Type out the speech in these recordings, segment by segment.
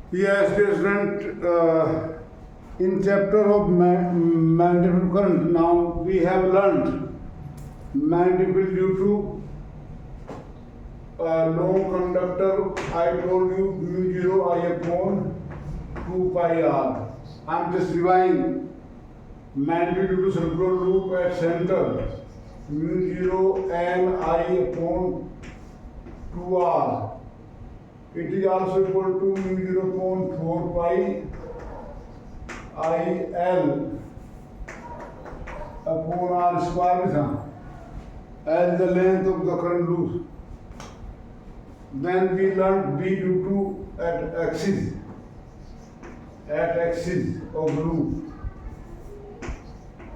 Yes, dear student, in chapter of magnetic current, now we have learned magnetic field due to long conductor. I told you mu 0 I upon 2 pi r. I am just revising magnetic due to circular loop at center mu 0 n I upon 2 r. It is also equal to mu 0.4 pi I L upon R square में था. L the length of the current loop. Then we learned B due to at axis of loop.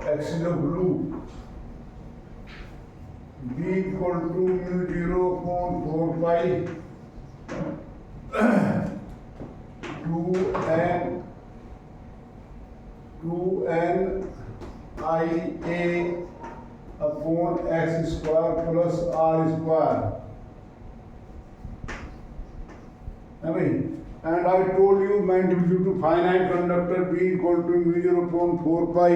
Axis of loop. B equal to mu 0.4 pi 2n I a upon x square plus r square. And I told you magnetic due to finite conductor B equal to mu 0.4 pi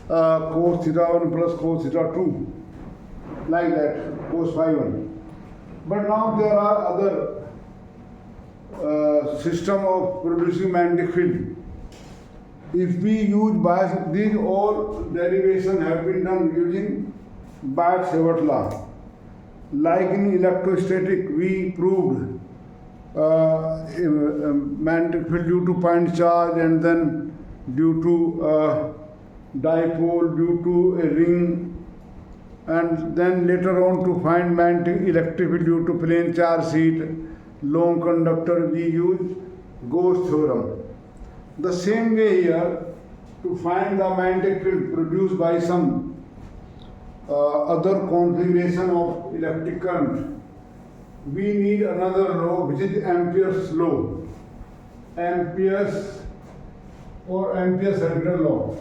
cos theta 1 plus cos theta 2, like that, cos phi 1. But now there are other system of producing magnetic field. If we use bias, these all derivation have been done using Biot-Savart law. Like in electrostatic, we proved magnetic field due to point charge, and then due to dipole, due to a ring, and then later on to find magnetic electric field due to plane charge sheet, long conductor, we use Gauss theorem. The same way here, to find the magnetic field produced by some other configuration of electric current, we need another law, which is Ampere's law. Ampere's circular law.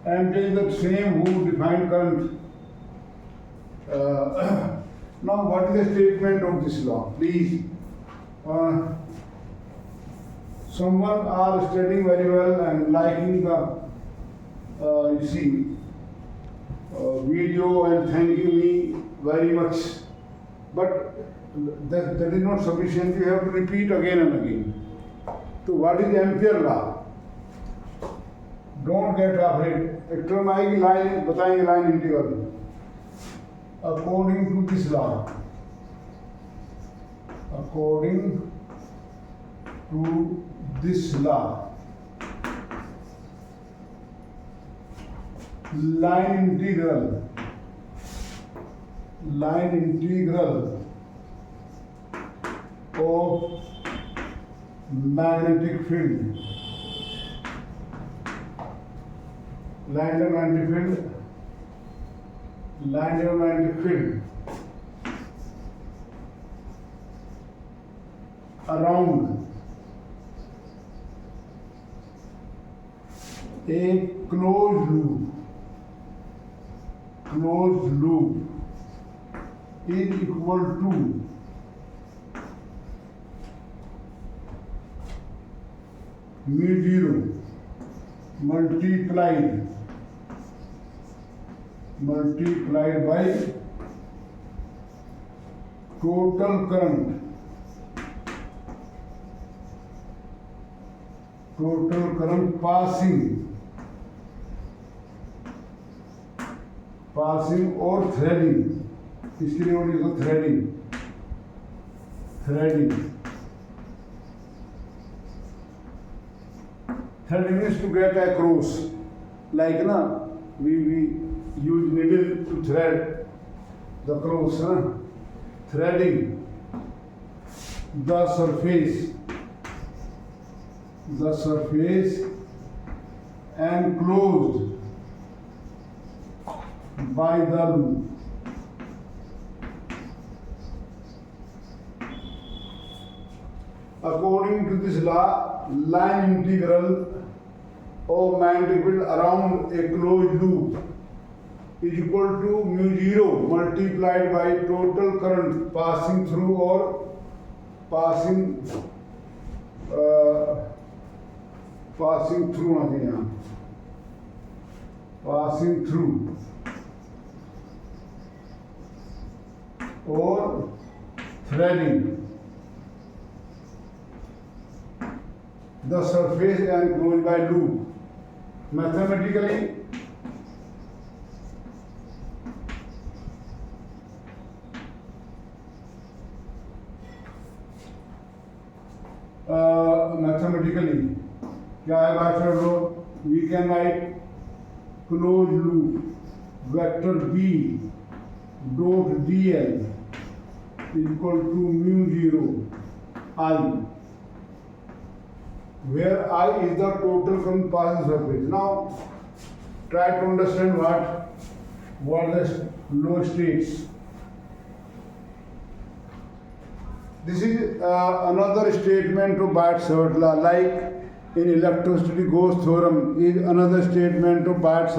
Ampere is the same who defined current. Now, what is the statement of this law? Please. Someone are studying very well and liking the video and thanking me very much, but that is not sufficient. You have to repeat again and again. So what is Ampere law? Don't get afraid. Electromagnetic line बताएंगे line integral. According to this law, according to this law, line integral of magnetic field, line of magnetic field around a closed loop is equal to mu 0 multiplied by total current passing or threading. इसके लिए लिखो threading. Threading is to get across. Like we use needle to thread the cross. Threading the surface enclosed by the loop. According to this law, line integral of magnetic field around a closed loop is equal to mu 0 multiplied by total current passing through or passing passing through होना चाहिए यहाँ, passing through or threading the surface enclosed by loop. Mathematically, क्या है बात कर लो, we can write closed loop vector B dot dl is equal to mu 0 I, where I is the total current passing surface. Now try to understand what the law states. This is another statement of Bart's law, like in electricity Gauss theorem is another statement of Bart's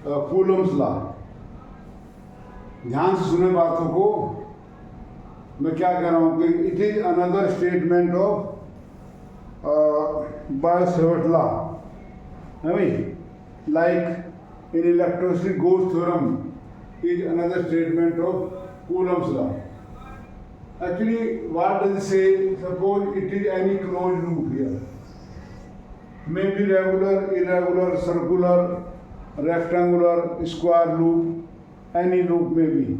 Coulomb's law. ध्यान से सुने बातों को, मैं क्या कह रहा हूँ कि it is another statement of Bart's law, है भाई, like in electricity Gauss theorem is another statement of Coulomb's law. Actually, what does it say? Suppose it is any closed loop here. Maybe regular, irregular, circular, rectangular, square loop, any loop may be.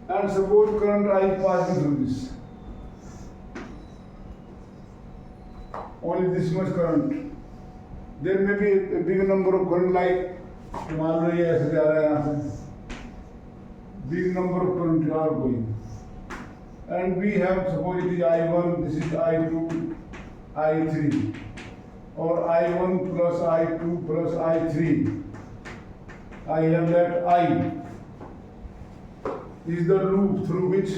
And suppose current I passing through this. Only this much current. There may be a big number of current, like मान लो ये ऐसे जा रहा है यहाँ से. Big number of current are going. And we have, suppose it is I1, this is I2, I3, or I1 plus I2 plus I3. I have that I is the loop through which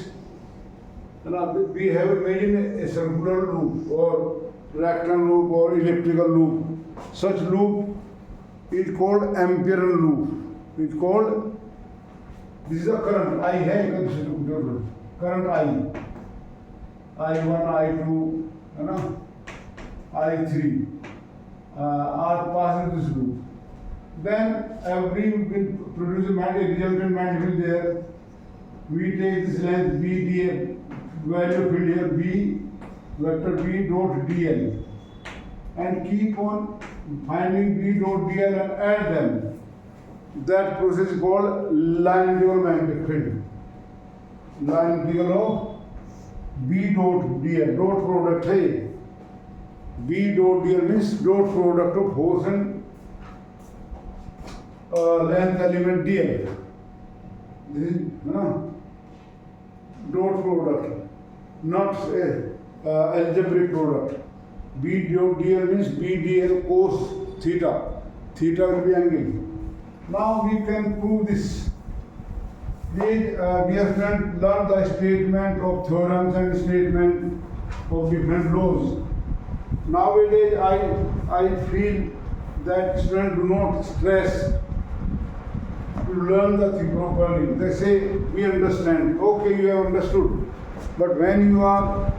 we have imagined a circular loop or rectangular loop or elliptical loop. Such loop is called Ampere loop. It's called, this is a current I है, current I1, I2, है ना, I3 are passing this loop. Then every will produce a resultant magnetic there. We take this length B dl, value field here B, vector B dot dl, and keep on finding B dot dl and add them. That process is called line integral magnetic field. Line integral of B dot dl, dot product है. B dot dl means dot product of force and length element dl. This is dot product, not algebraic product. B dot dl means B dl cos theta. Theta will be angle. Now we can prove this. Dear friend, learn the statement of theorems and statement of different laws. Nowadays, I feel that students do not stress to learn the thing properly. They say, we understand. Okay, you have understood. But when you are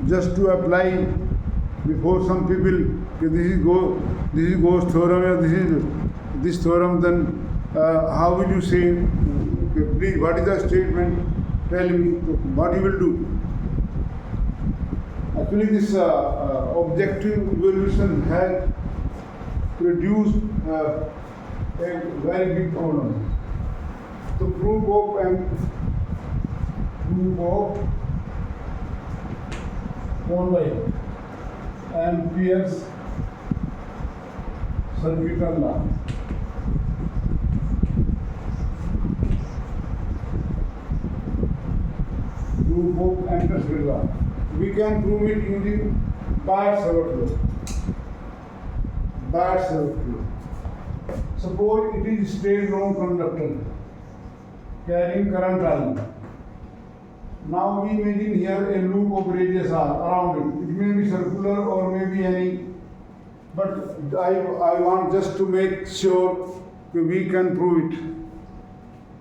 just to apply before some people, this is Gauss theorem, or this theorem, then how will you say? Okay, please, what is the statement? Tell me what you will do. Actually, this objective evolution has produced a very big problem. The proof of Ampere's circuital law. Proof of Ampere's law. We can prove it using Bart's law. Bart's law. Suppose it is straight long conductor carrying current I. Now we imagine here a loop of radius R around it. It may be circular or may be any, but I want just to make sure that we can prove it.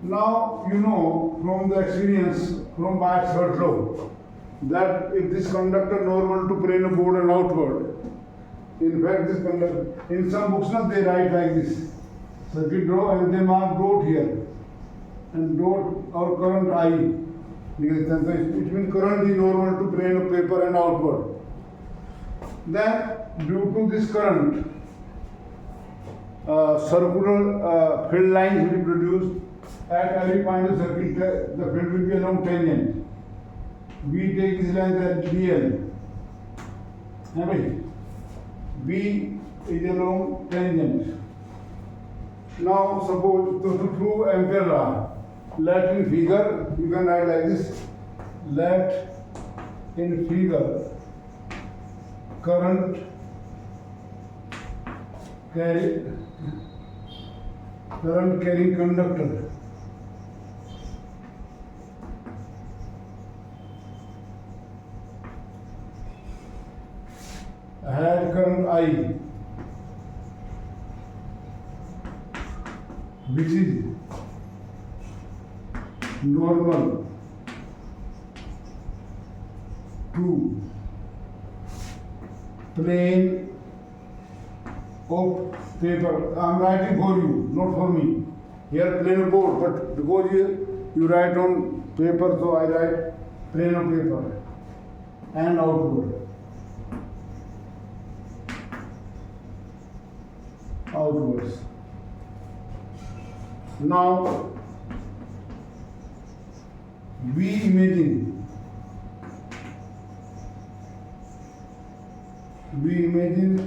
Now you know from the experience from Bart's law that if this conductor normal to plane board and outward, in fact this conductor, in some books now they write like this, circuit draw and they mark dot here, and dot or current I, so it means current is normal to plane of paper and outward. Then due to this current, circular field lines will be produced at every point of circuit. The field will be along tangent. We take this line as DL. B is along tangent. Now suppose to prove Ampere law, let in figure you can write like this: let in figure current carrying conductor had current I, which is normal to plane of paper. I am writing for you, not for me. Here plane of board, but because here you write on paper, so I write plane of paper and outward. Outwards. Now we imagine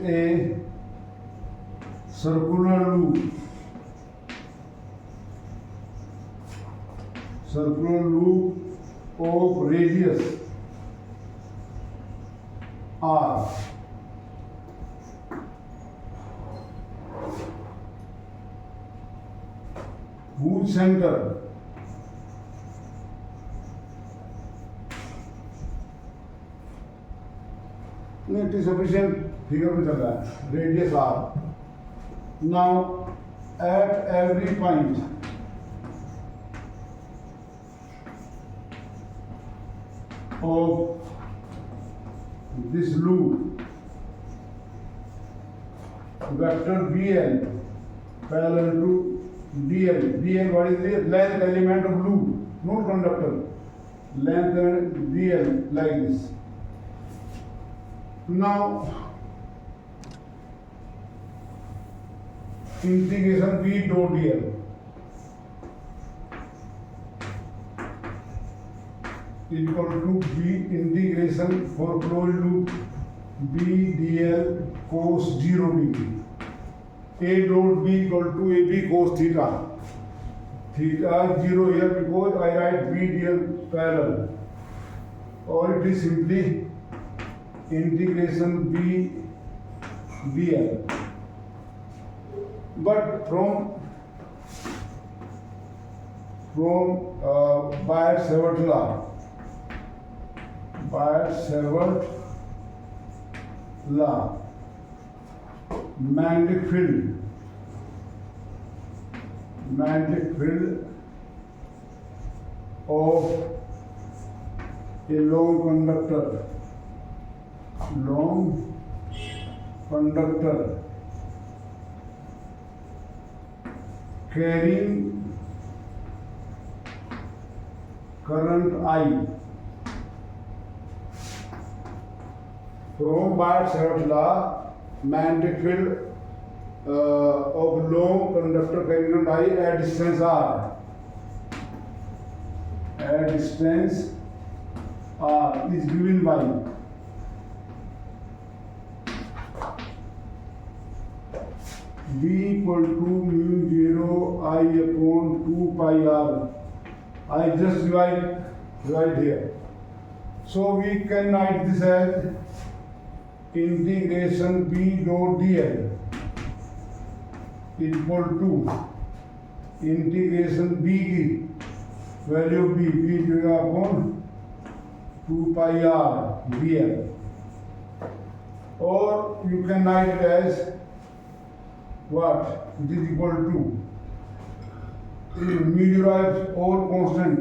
a circular loop of radius r, whose center it is sufficient figure में चल रहा है, radius r. Now at every point of this loop, vector BL parallel to DL. DL, what is the length element of loop, not conductor. Length DL like this. Now integration B dot dl equal to B integration for closed loop B dl cos 0 degree. A dot B equal to AB cos theta. Theta 0 here because I write B dl parallel, or it is simply integration B dl. But from Biot-Savart law, magnetic field of a long conductor carrying current I. From Biot-Savart law, magnetic field of long conductor carrying current I at distance r. At distance r is given by B equal to mu 0 I upon 2 pi r. I just divide here. So we can write this as integration B dot dl equal to integration B की value B जो है upon 2 pi r dl, or you can write it as what? It is equal to mu 0 or constant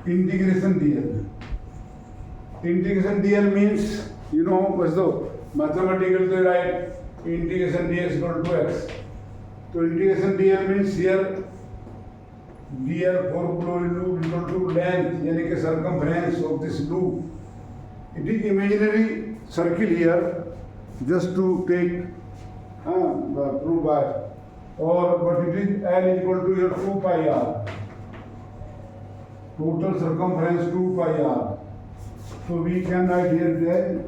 integration dl. Integration dl means, you know, what's the mathematical to write integration dx equal to x. So integration dl means here dl for closed loop equal to length, यानी कि circumference of this loop. It is imaginary circle here, just to take prove by, or but it is L equal to your 2 pi r. Total circumference 2 pi r. So we can write here that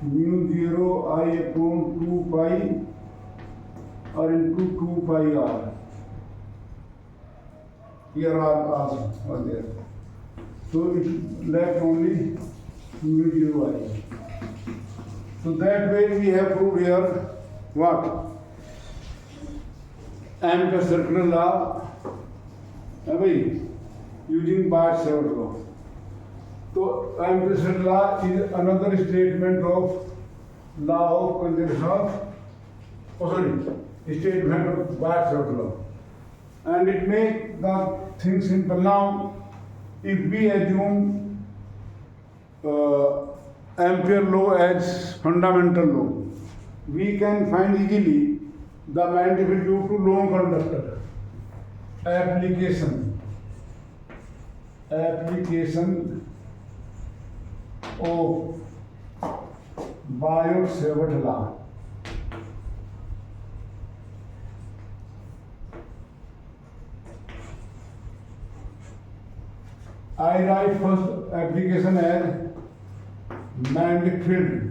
mu 0 I upon 2 pi or into 2 pi r. Here are there. So it left only mu 0 I. So that way we have proved here what? Ampere circular law, using Bart's-Savart law. So Ampere circular law is another statement of law of conduction of, statement of Bart's-Savart law. And it makes the thing simple. Now, if we assume Ampere law as fundamental law, we can find easily the magnetic field due to long conductor. Application of Bart's-Savart law. I write first application as magnetic field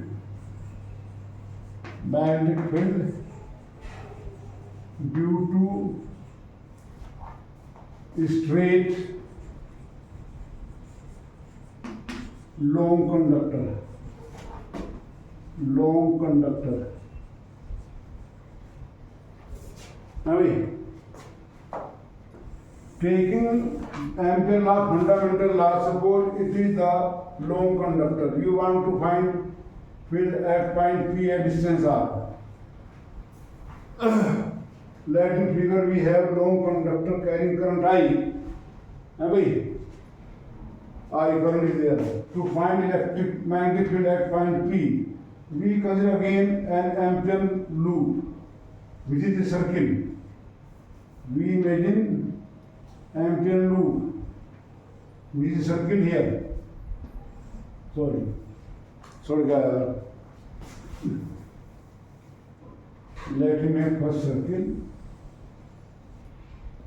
due to straight long conductor. Now, taking Ampere law, fundamental law, suppose it is the long conductor. You want to find field at point P at distance r. Let in figure we have long conductor carrying current I. I current is there. To find electric magnetic field at point P, we consider again an Ampere loop, which is a circle. We imagine Ampere loop, which is a circle here. Sorry guys. Let me make first circle.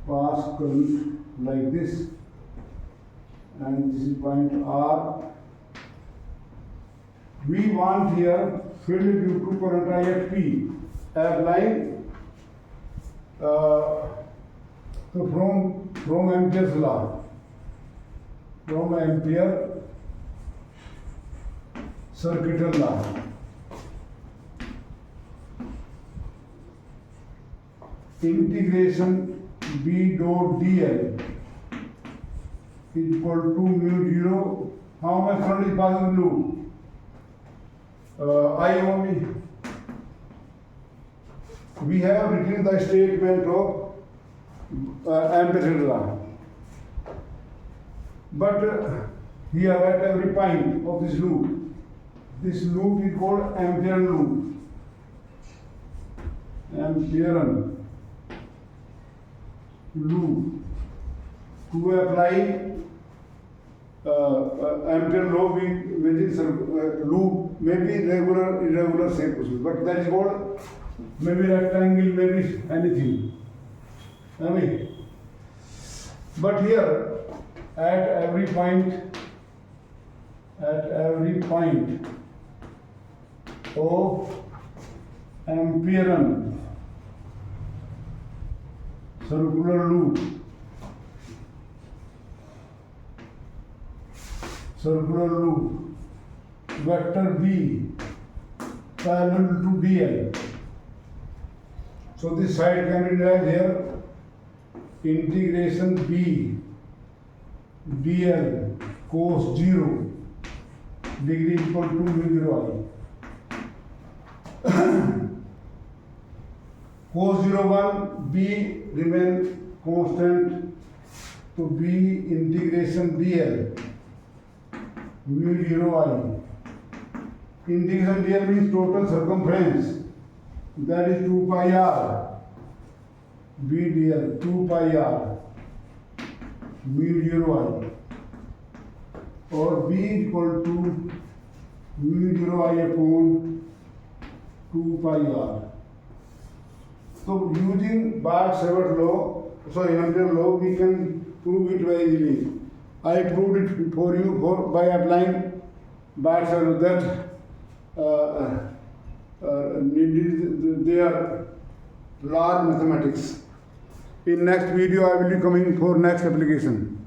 Pass current like this, and this is point R. We want here field due to current I at P. Applying so from Ampere's law, from Ampere circuital law. Integration B dot dl is equal to mu 0. How much current is passing through? I only. We have written the statement of Ampere law. But here at every point of this loop is called Ampere loop. Ampere loop. To apply Ampere law, we imagine loop may be regular, irregular, same process, but that is called maybe rectangle, maybe anything. But here at every point of Ampere circular loop, vector B parallel to dl. So this side can be written here integration B dl cos 0 degree equal to mu 0 I. Cos 0 1 B remain constant So B integration dl mu 0 I. Integration dl means total circumference, that is 2 pi r. B dl 2 pi r mu 0 I, or B equal to mu 0 I upon 2 pi r. So using Ampere law, we can prove it very easily. I proved it for you by applying Ampere that they are law mathematics. In next video I will be coming for next application.